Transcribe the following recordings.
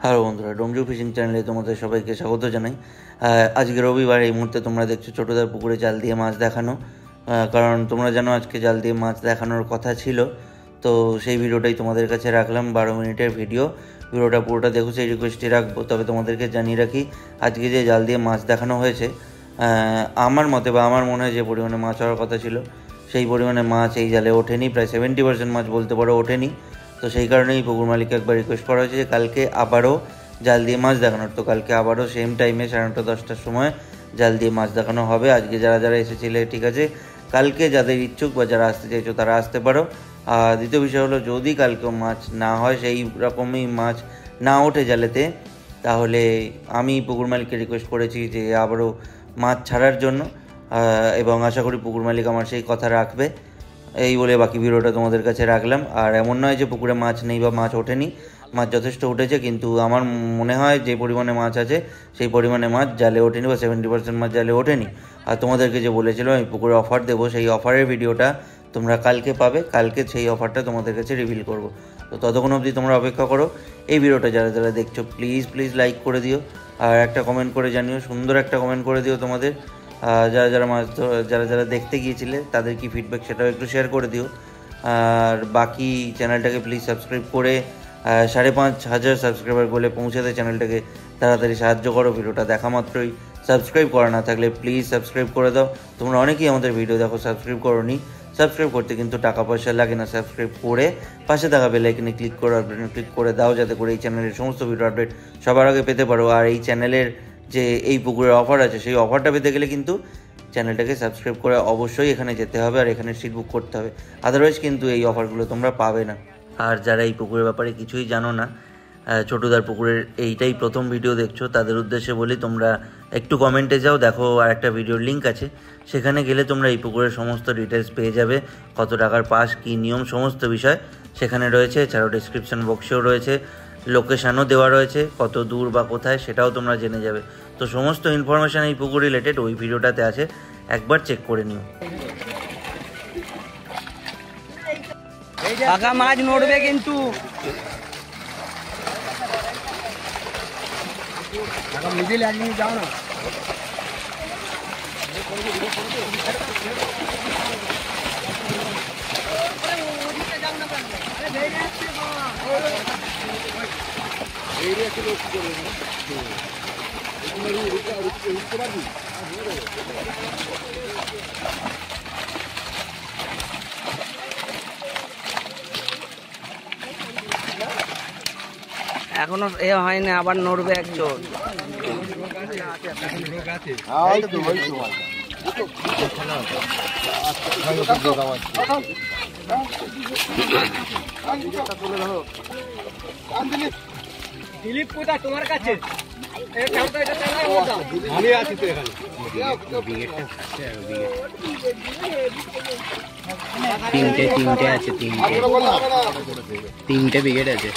Hello বন্ধুরা, ডোমজু fishing চ্যানেলে তোমাদের সবাইকে স্বাগত জানাই। আজকে রবিবার, এই মুহূর্তে তোমরা দেখছো ছোটোদার পুকুরে জাল দিয়ে মাছ দেখানো। কারণ তোমরা জানো আজকে জাল দিয়ে মাছ দেখানোর কথা ছিল, তো সেই ভিডিওটাই তোমাদের কাছে রাখলাম। 12 মিনিটের ভিডিওটা পুরোটা দেখো, সেই রিকোয়েস্টই রাখবো। তবে তোমাদেরকে জানিয়ে রাখি, আজকে যে জাল দিয়ে মাছ দেখানো হয়েছে, আমার মতে বা আমার মনে হয় যে পরিমাণে মাছ হওয়ার কথা ছিল, সেই পরিমাণে মাছ এই জালে ওঠেনি। প্রায় 70% মাছ বলতে পারো ওঠেনি। তো সেই কারণেই পুকুর মালিককে একবার রিকোয়েস্ট করা হয়েছে যে কালকে আবারও জাল দিয়ে মাছ দেখানোর। তো কালকে আবারও সেম টাইমে 9:30-10টার সময় জাল দিয়ে মাছ দেখানো হবে। আজকে যারা এসেছিলে ঠিক আছে, কালকে যাদের ইচ্ছুক বা যারা আসতে চাইছো তারা আসতে পারো। আর দ্বিতীয় বিষয় হলো, যদি কালকেও মাছ না হয়, সেই রকমই মাছ না ওঠে জালেতে, তাহলে আমি পুকুর মালিককে রিকোয়েস্ট করেছি যে আবারও মাছ ছাড়ার জন্য, এবং আশা করি পুকুর মালিক আমার সেই কথা রাখবে। এই বলে বাকি ভিডিওটা তোমাদের কাছে রাখলাম। আর এমন নয় যে পুকুরে মাছ নেই বা মাছ ওঠেনি, মাছ যথেষ্ট উঠেছে, কিন্তু আমার মনে হয় যে পরিমাণে মাছ আছে সেই পরিমাণে মাছ জালে ওঠেনি, বা 70% মাছ জালে ওঠেনি। আর তোমাদেরকে যে বলেছিলাম আমি পুকুরে অফার দেবো, সেই অফারের ভিডিওটা তোমরা কালকে পাবে। কালকে সেই অফারটা তোমাদের কাছে রিভিল করব। তো ততক্ষণ অবধি তোমরা অপেক্ষা করো। এই ভিডিওটা যারা দেখছো প্লিজ লাইক করে দিও, আর একটা কমেন্ট করে জানিও, সুন্দর একটা কমেন্ট করে দিও তোমাদের। যারা দেখতে গিয়েছিলে তাদের কি ফিডব্যাক সেটাও একটু শেয়ার করে দিও। আর বাকি চ্যানেলটাকে প্লিজ সাবস্ক্রাইব করে 5,500 সাবস্ক্রাইবার বলে পৌঁছাতে চ্যানেলটাকে তাড়াতাড়ি সাহায্য করো। ভিডিওটা দেখা মাত্রই সাবস্ক্রাইব করা না থাকলে প্লিজ সাবস্ক্রাইব করে দাও। তোমরা অনেকেই আমাদের ভিডিও দেখো, সাবস্ক্রাইব করোনি। সাবস্ক্রাইব করতে কিন্তু টাকা পয়সা লাগে না। সাবস্ক্রাইব করে পাশে থাকা বেল আইকনে ক্লিক করে দাও, যাতে করে এই চ্যানেলের সমস্ত ভিডিও আপডেট সবার আগে পেতে পারো। আর এই চ্যানেলের যে এই পুকুরের অফার আছে, সেই অফারটা পেতে গেলে কিন্তু চ্যানেলটাকে সাবস্ক্রাইব করে অবশ্যই এখানে যেতে হবে, আর এখানে সিট বুক করতে হবে। আদারওয়াইজ কিন্তু এই অফারগুলো তোমরা পাবে না। আর যারা এই পুকুরের ব্যাপারে কিছুই জানো না, ছোটোদার পুকুরের এইটাই প্রথম ভিডিও দেখছো, তাদের উদ্দেশ্যে বলি, তোমরা একটু কমেন্টে যাও, দেখো আর একটা ভিডিওর লিঙ্ক আছে, সেখানে গেলে তোমরা এই পুকুরের সমস্ত ডিটেলস পেয়ে যাবে। কত টাকার পাস, কী নিয়ম, সমস্ত বিষয় সেখানে রয়েছে। এছাড়াও ডিসক্রিপশন বক্সেও রয়েছে, লোকেশানও দেওয়া রয়েছে, কত দূর বা কোথায় সেটাও তোমরা জেনে যাবে। তো সমস্ত ইনফরমেশান এই পুকুর রিলেটেড ওই ভিডিওটাতে আছে, একবার চেক করে নিও। পাকা মাছ নড়বে কিন্তু। মিডিল একদিন যাও না। এখনো এ হয়নি, আবার নড়বে একজন। দিলীপ কোথায় তোমার কাছে? আমি আছি তো এখানে। তিনটে আছে, তিনটে ব্রিগেড আছে।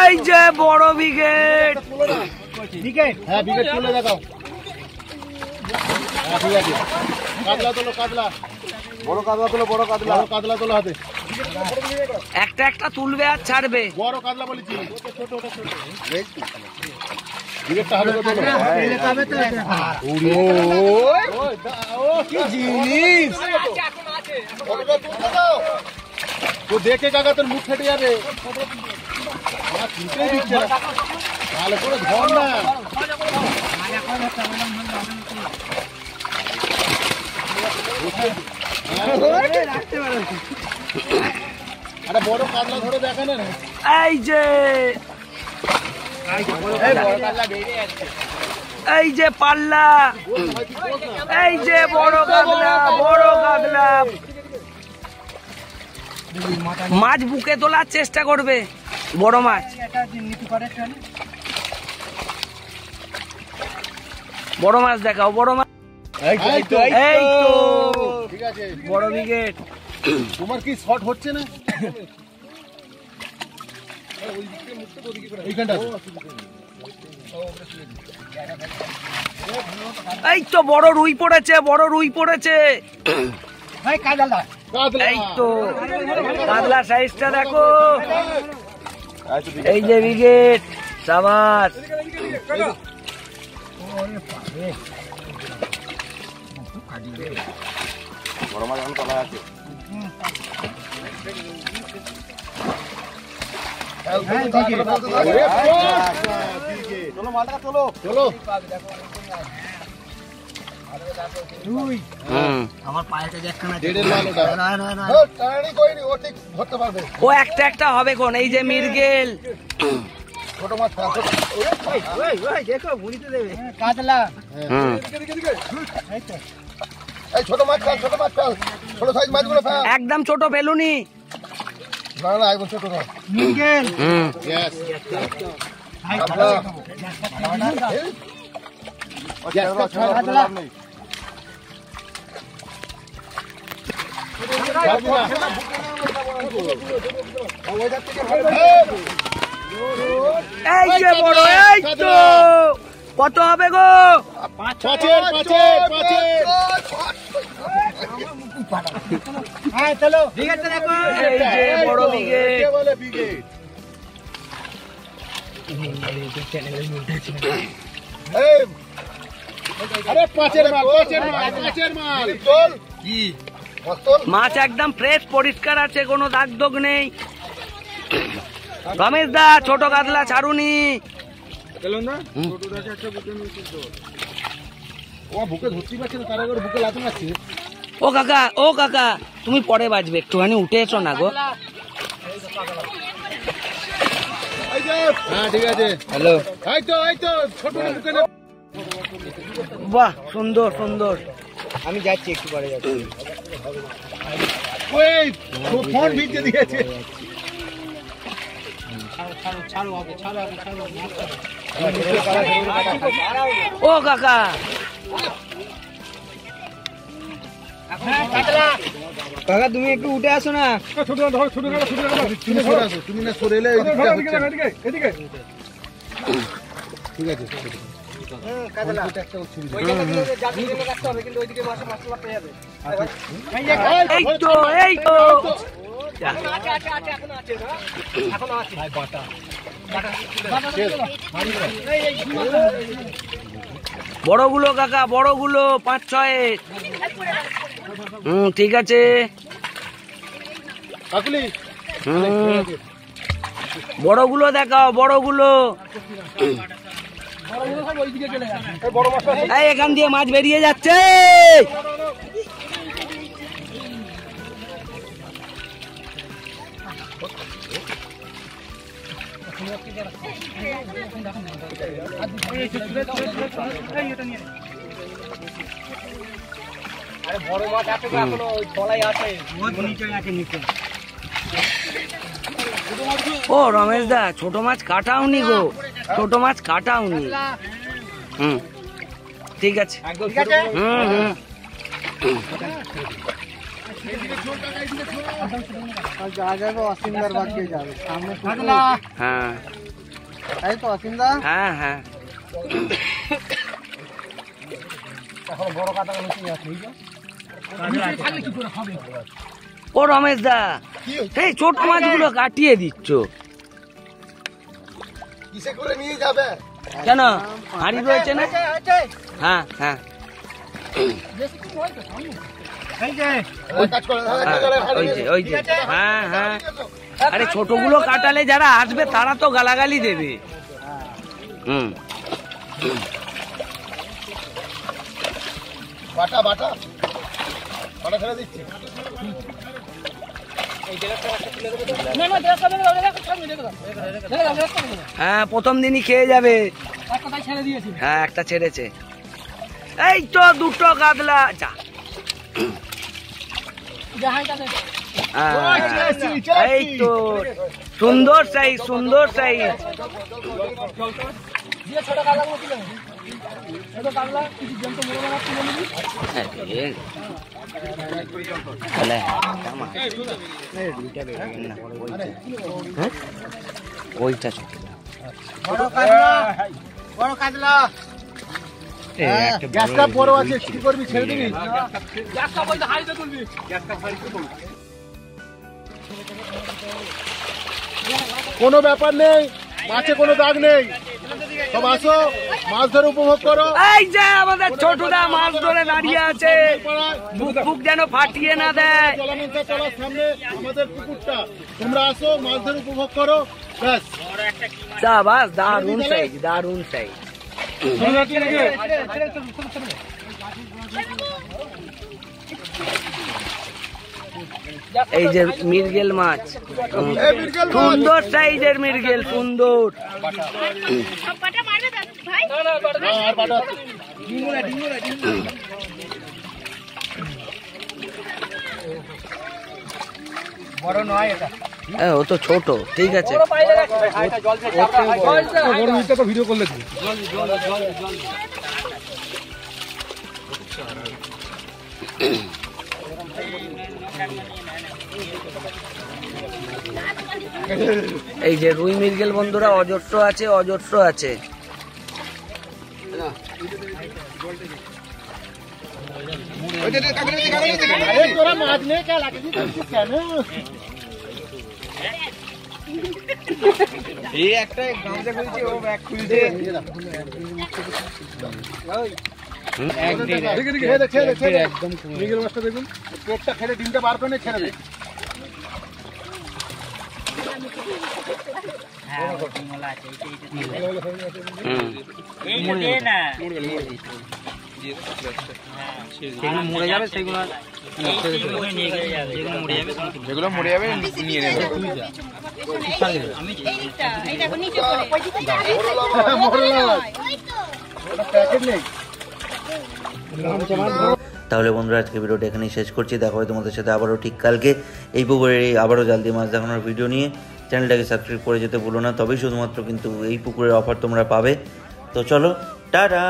এই যে বড় ব্রিগেড, হ্যাঁ ব্রিগেড তুলে দেখাও। হ্যাঁ ঠিক আছে, কাতলা তোলো, কাতলা, বড় কাতলা তোলো, বড় কাতলা তোলো হাতে। একটা তুলবে আর ছাড়বে। বড় কাতলা বলেছি, ব্রিগেডটা হাতে তোলো। ও কি জিনিস, তো দেখে কাকা তোর মুখ ফেটে যাবে। দিচ্ছে না, ভালো করে ধর না। আরে বড় কাতলা ধরে দেখে না। এই যে পাল্লা, এই যে বড় কাতলা। মাছ বুকে তোলার চেষ্টা করবে, বড় মাছ। বড় মাছ দেখাও, বড় মাছ। এই তো ঠিক আছে, বড় ব্রিগেড। তোমার কি শর্ট হচ্ছে না? এইখানটা এই তো বড় রুই পড়েছে, বড় রুই পড়েছে। এই তো কাতলা সাইজটা দেখো। এই যে ব্রিগেড, সাবাস। বড় মাছ এখন তলায় আছে। চলো মালটা চলো চলো। আমার পায়েটা দেখখানা ধরতে পারবে। ও একটা একটা হবে কোন? এই যে মির্গেল, ছোট মাছ দেখো ভুড়িতে দেবে কাতলা। এই ছোট মাছ ফেল, ছোট মাছ ফেল, ছোট সাইজ মাছগুলো ফেল। একদম ছোট ফেলুনি। না না একদম ছোট না। মির্গেল ইয়েস এই যে বড়, এই তো কত হবে গো? পাঁচের পাঁচের পাঁচের। এই যে বড় ব্রিগেড। বলে ব্রিগেড। এই, আরে পাঁচের মাল, পাঁচের মাল, পাঁচের মাল। চল কি মাছ একদম ফ্রেশ, পরিষ্কার আছে, কোনো দাগ দোগ নেই। রমেশ দা ছোট কাতলা ছাড়ুনি। ও বুকে ধরতে পারছে না, তার আগে বুকে লাথি মারছে। ও কাকা, ও কাকা, তুমি পরে বাজবে, একটুখানি উঠে এসো না গো। হ্যাঁ ঠিক আছে। হ্যালো, এই তো ছোট বুকে না। বাহ সুন্দর সুন্দর। আমি যাচ্ছি, একটু পরে যাচ্ছি। ওই ফোন ভিজে দিয়েছে। ও কাকা, কাকা তুমি একটু উঠে আসো না। ছোট ধর, ছোট ধর, ছোট ধর। তুমি সরে আসো, তুমি না সরে এলে এদিকে হচ্ছে না। এদিকে ঠিক আছে। এই তো, এই তো বড়গুলো কাকা, বড়গুলো 5-6। ঠিক আছে। বড়গুলো দেখাও, বড়গুলো। এই এখান দিয়ে মাছ বেরিয়ে যাচ্ছে। ও রমেশ দা, ছোট মাছ কাটাওনি গো, ছোট মাছ কাটাওনি। ঠিক আছে। হ্যাঁ হ্যাঁ হ্যাঁ। ও রমেশ দা, এই ছোট মাছগুলো কাটিয়ে দিচ্ছ কিসে করে নিয়ে যাবে? কেন? হাঁড়ি রয়েছে না? হ্যাঁ হ্যাঁ, ওই যে হ্যাঁ হ্যাঁ। আরে ছোটগুলো কাটালে যারা আসবে তারা তো গালাগালি দেবে। বাটা বাটা বাটা ছেড়ে দিচ্ছি। হ্যাঁ প্রথম দিনই খেয়ে যাবে। হ্যাঁ একটা ছেড়েছে। এই তো দুটো কাতলা। যা এই তো সুন্দর সাইজ, সুন্দর সাইজ। ওইটা ছোট। বড় কাতলা গ্যাসটা বড় আছে, কি করবি, ছেড়ে দিবি? কোনো ব্যাপার নেই, মাছে কোনো দাগ নেই। সব আসো, মাছ ধরে উপভোগ করো। এই যে আমাদের ছোটদা মাছ ধরে দাঁড়িয়ে আছে, বুক যেন ফাটিয়ে না দেয়। জলানন্দা তলার সামনে আমাদের পুকুরটা, তোমরা আসো, মাছ ধরে উপভোগ করো। ব্যাস, শাবাশ, দারুণ সাইজ, দারুণ সাইজ। এই যে মৃগেল মাছ, সুন্দর সাইজের মৃগেল, সুন্দর। বড় নয় এটা, ও তো ছোট, ঠিক আছে। ভিডিও করলে এই যে রুই মৃগেল বন্ধুরা অজস্র আছে, অজস্র আছে। তোরা মাছ নেই কে লাগে কেন? এই একটা গামছা খুলছে, ও ব্যাগ খুলছে। একদম মৃগেল মাছটা দেখুন, পেটটা খেলে ডিমটা বার করে ছেড়ে দে। মরে যাবে সেগুলো, যেগুলো মরে যাবে নিয়ে নেবে। তাহলে বন্ধুরা আজকে ভিডিওটা এখানেই শেষ করছি। দেখা হয় তোমাদের সাথে আবারও ঠিক কালকে এই পুকুরে আবারও জাল দিয়ে মাছ দেখানোর ভিডিও নিয়ে। চ্যানেলটাকে সাবস্ক্রাইব করে যেতে ভুলো না, তবেই শুধুমাত্র কিন্তু এই পুকুরের অফার তোমরা পাবে। তো চলো, টাটা।